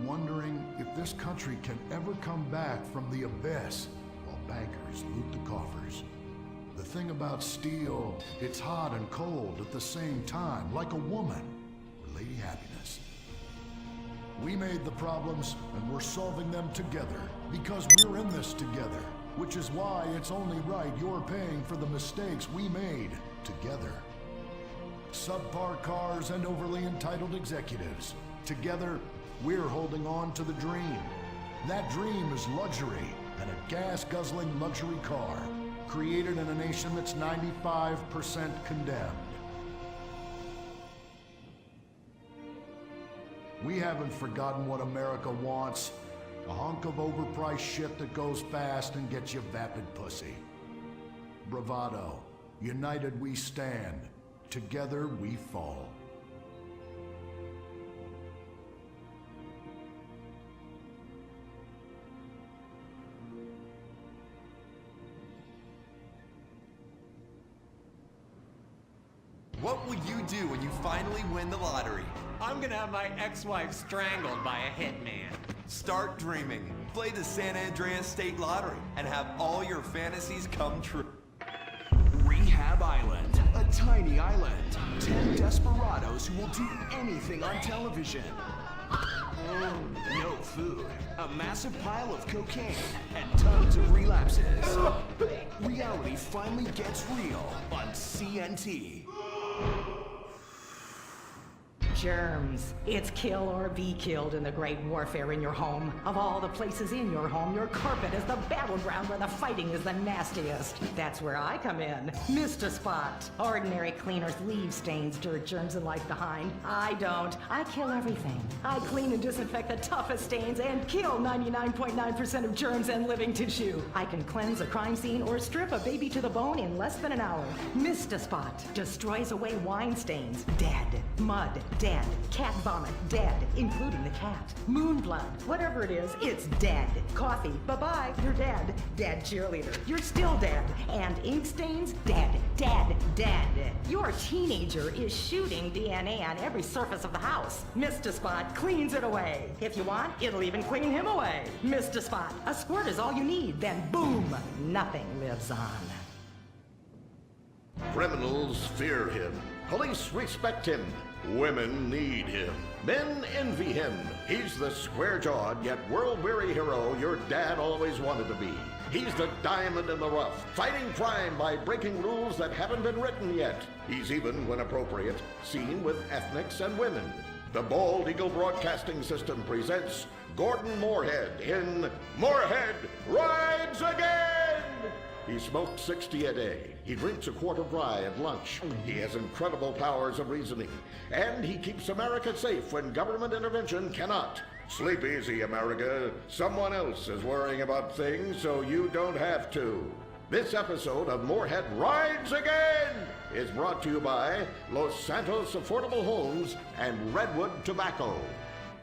wondering if this country can ever come back from the abyss while bankers loot the coffers. The thing about steel, it's hot and cold at the same time, like a woman or Lady Happiness. We made the problems, and we're solving them together, because we're in this together, which is why it's only right you're paying for the mistakes we made together. Subpar cars and overly entitled executives. Together, we're holding on to the dream. That dream is luxury, and a gas-guzzling luxury car, created in a nation that's 95% condemned. We haven't forgotten what America wants. A hunk of overpriced shit that goes fast and gets you vapid pussy. Bravado. United we stand. Together we fall. What will you do when you finally win the lottery? I'm gonna have my ex-wife strangled by a hitman. Start dreaming. Play the San Andreas State Lottery and have all your fantasies come true. Rehab Island, a tiny island. 10 desperados who will do anything on television. No food, a massive pile of cocaine, and tons of relapses. Reality finally gets real on CNT. Germs. It's kill or be killed in the great warfare in your home. Of all the places in your home, your carpet is the battleground where the fighting is the nastiest. That's where I come in. Mr. Spot. Ordinary cleaners leave stains, dirt, germs, and life behind. I don't. I kill everything. I clean and disinfect the toughest stains and kill 99.9% of germs and living tissue. I can cleanse a crime scene or strip a baby to the bone in less than an hour. Mr. Spot destroys away wine stains. Dead. Mud. Dead. Cat vomit, dead, including the cat. Moon blood, whatever it is, it's dead. Coffee, bye-bye, you're dead. Dead cheerleader, you're still dead. And ink stains, dead, dead, dead. Your teenager is shooting DNA on every surface of the house. Mr. Spot cleans it away. If you want, it'll even clean him away. Mr. Spot, a squirt is all you need, then boom, nothing lives on. Criminals fear him. Police respect him. Women need him. Men envy him. He's the square-jawed yet world-weary hero your dad always wanted to be. He's the diamond in the rough, fighting crime by breaking rules that haven't been written yet. He's even, when appropriate, seen with ethnics and women. The Bald Eagle Broadcasting System presents Gordon Moorhead in Moorhead Rides Again! He smokes 60 a day. He drinks a quart of rye at lunch. He has incredible powers of reasoning. And he keeps America safe when government intervention cannot. Sleep easy, America. Someone else is worrying about things so you don't have to. This episode of Moorhead Rides Again is brought to you by Los Santos Affordable Homes and Redwood Tobacco.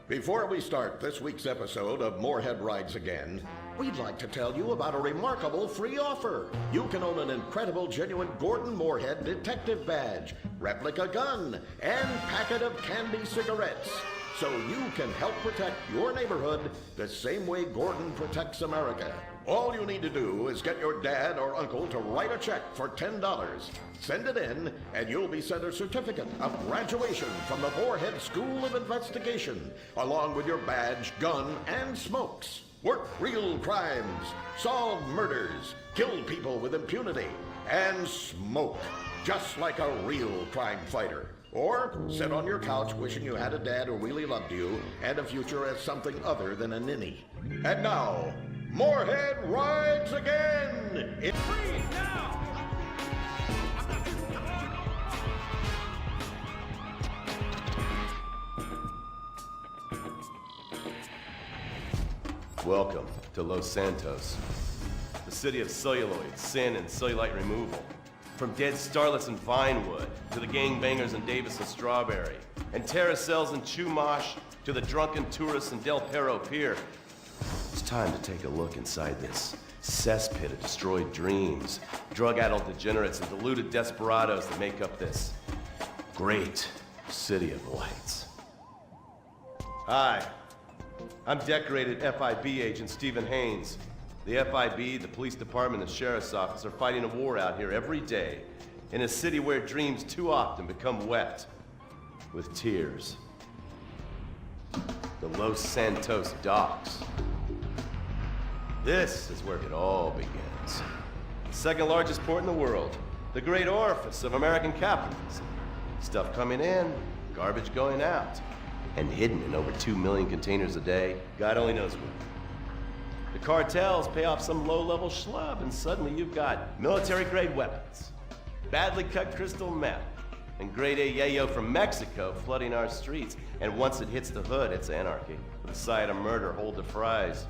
Before we start this week's episode of Moorhead Rides Again, we'd like to tell you about a remarkable free offer. You can own an incredible, genuine Gordon Moorhead detective badge, replica gun, and packet of candy cigarettes. So you can help protect your neighborhood the same way Gordon protects America. All you need to do is get your dad or uncle to write a check for $10. Send it in, and you'll be sent a certificate of graduation from the Moorhead School of Investigation, along with your badge, gun, and smokes. Work real crimes, solve murders, kill people with impunity, and smoke, just like a real crime fighter. Or sit on your couch wishing you had a dad who really loved you and a future as something other than a ninny. And now, Moorhead Rides Again! It's free now! Welcome to Los Santos, the city of celluloid, sin, and cellulite removal. From dead starlets in Vinewood, to the gangbangers in Davis and Strawberry, and terracels in Chumash, to the drunken tourists in Del Perro Pier. It's time to take a look inside this cesspit of destroyed dreams, drug-addled degenerates, and deluded desperados that make up this great city of lights. Hi, I'm decorated FIB agent Stephen Haynes. The FIB, the police department, and the sheriff's office are fighting a war out here every day in a city where dreams too often become wet with tears. The Los Santos docks. This is where it all begins. The second largest port in the world. The great orifice of American capitalism. Stuff coming in, garbage going out. And hidden in over 2 million containers a day, God only knows where. The cartels pay off some low-level schlub, and suddenly you've got military-grade weapons, badly cut crystal meth, and grade A yayo from Mexico flooding our streets. And once it hits the hood, it's anarchy, with a side of murder hold to fries.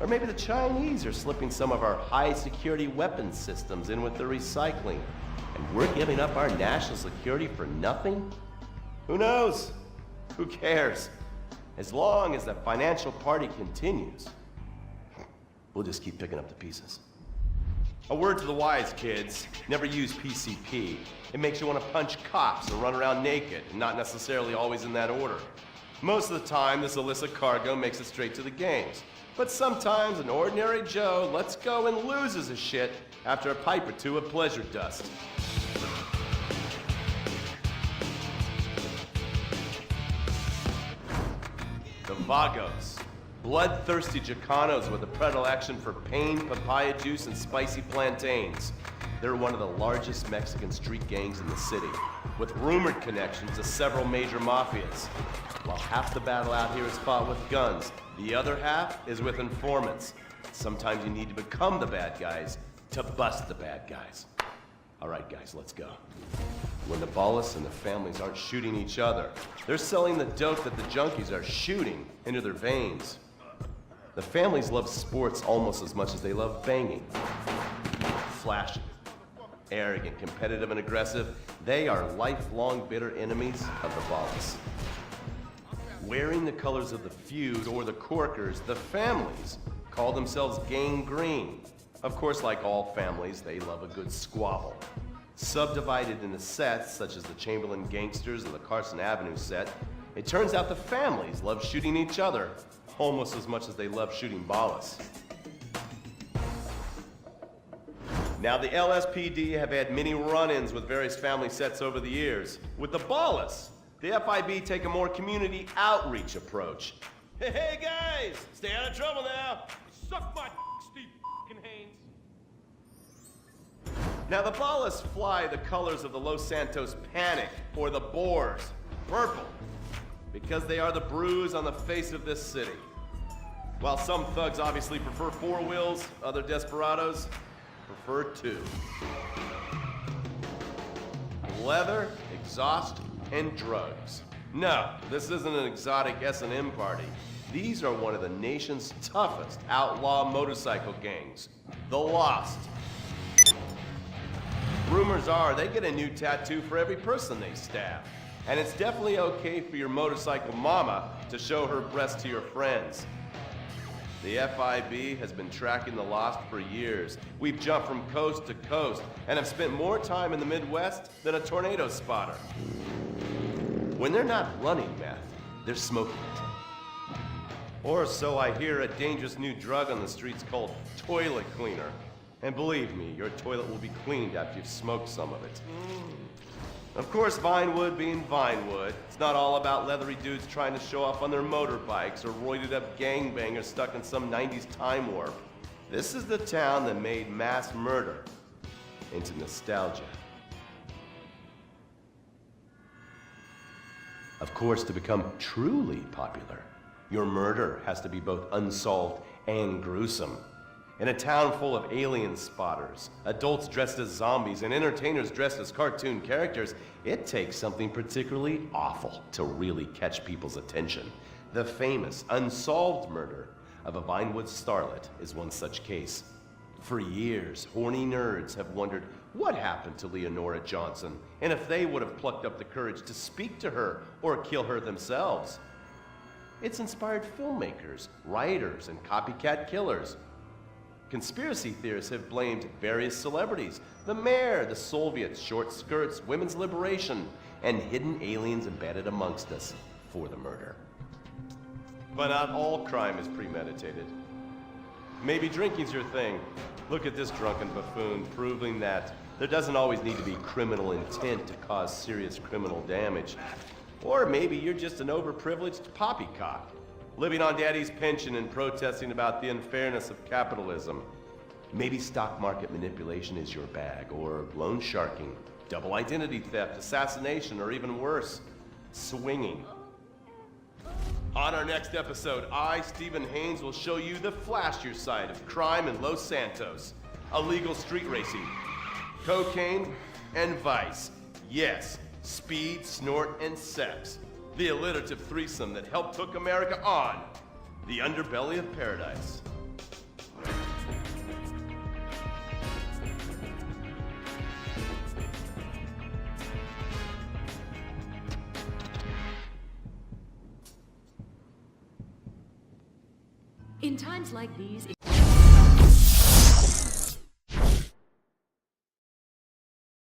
Or maybe the Chinese are slipping some of our high-security weapons systems in with the recycling, and we're giving up our national security for nothing? Who knows? Who cares? As long as the financial party continues, we'll just keep picking up the pieces. A word to the wise, kids. Never use PCP. It makes you want to punch cops or run around naked, and not necessarily always in that order. Most of the time, this illicit cargo makes it straight to the games. But sometimes an ordinary Joe lets go and loses his shit after a pipe or two of pleasure dust. The Vagos. Bloodthirsty Chicanos with a predilection for pain, papaya juice, and spicy plantains. They're one of the largest Mexican street gangs in the city, with rumored connections to several major mafias. While half the battle out here is fought with guns, the other half is with informants. Sometimes you need to become the bad guys to bust the bad guys. All right, guys, let's go. When the Ballas and the families aren't shooting each other, they're selling the dope that the junkies are shooting into their veins. The families love sports almost as much as they love banging. Flashy, arrogant, competitive, and aggressive, they are lifelong bitter enemies of the Ballas. Wearing the colors of the feud or the Corkers, the families call themselves Gang Green. Of course, like all families, they love a good squabble. Subdivided into sets, such as the Chamberlain Gangsters or the Carson Avenue set, it turns out the families love shooting each other almost as much as they love shooting Ballas. Now, the LSPD have had many run-ins with various family sets over the years. With the Ballas, the FIB take a more community outreach approach. Hey guys, stay out of trouble now. Suck my Steve Haynes. Now, the Ballas fly the colors of the Los Santos Panic, or the Boers, purple, because they are the bruise on the face of this city. While some thugs obviously prefer 4 wheels, other desperados prefer 2. Leather, exhaust, and drugs. No, this isn't an exotic S&M party. These are one of the nation's toughest outlaw motorcycle gangs, the Lost. Rumors are they get a new tattoo for every person they stab. And it's definitely okay for your motorcycle mama to show her breast to your friends. The FIB has been tracking the Lost for years. We've jumped from coast to coast and have spent more time in the Midwest than a tornado spotter. When they're not running meth, they're smoking it. Or so I hear, a dangerous new drug on the streets called toilet cleaner. And believe me, your toilet will be cleaned after you've smoked some of it. Of course, Vinewood being Vinewood, it's not all about leathery dudes trying to show off on their motorbikes or roided up gangbangers stuck in some 90s time warp. This is the town that made mass murder into nostalgia. Of course, to become truly popular, your murder has to be both unsolved and gruesome. In a town full of alien spotters, adults dressed as zombies, and entertainers dressed as cartoon characters, it takes something particularly awful to really catch people's attention. The famous, unsolved murder of a Vinewood starlet is one such case. For years, horny nerds have wondered what happened to Leonora Johnson, and if they would have plucked up the courage to speak to her or kill her themselves. It's inspired filmmakers, writers, and copycat killers. Conspiracy theorists have blamed various celebrities, the mayor, the Soviets, short skirts, women's liberation, and hidden aliens embedded amongst us for the murder. But not all crime is premeditated. Maybe drinking's your thing. Look at this drunken buffoon, proving that there doesn't always need to be criminal intent to cause serious criminal damage. Or maybe you're just an overprivileged poppycock, living on daddy's pension and protesting about the unfairness of capitalism. Maybe stock market manipulation is your bag, or loan sharking, double identity theft, assassination, or even worse, swinging. On our next episode, I, Stephen Haynes, will show you the flashier side of crime in Los Santos. Illegal street racing, cocaine, and vice. Yes, speed, snort, and sex. The alliterative threesome that helped hook America on the underbelly of paradise. In times like these,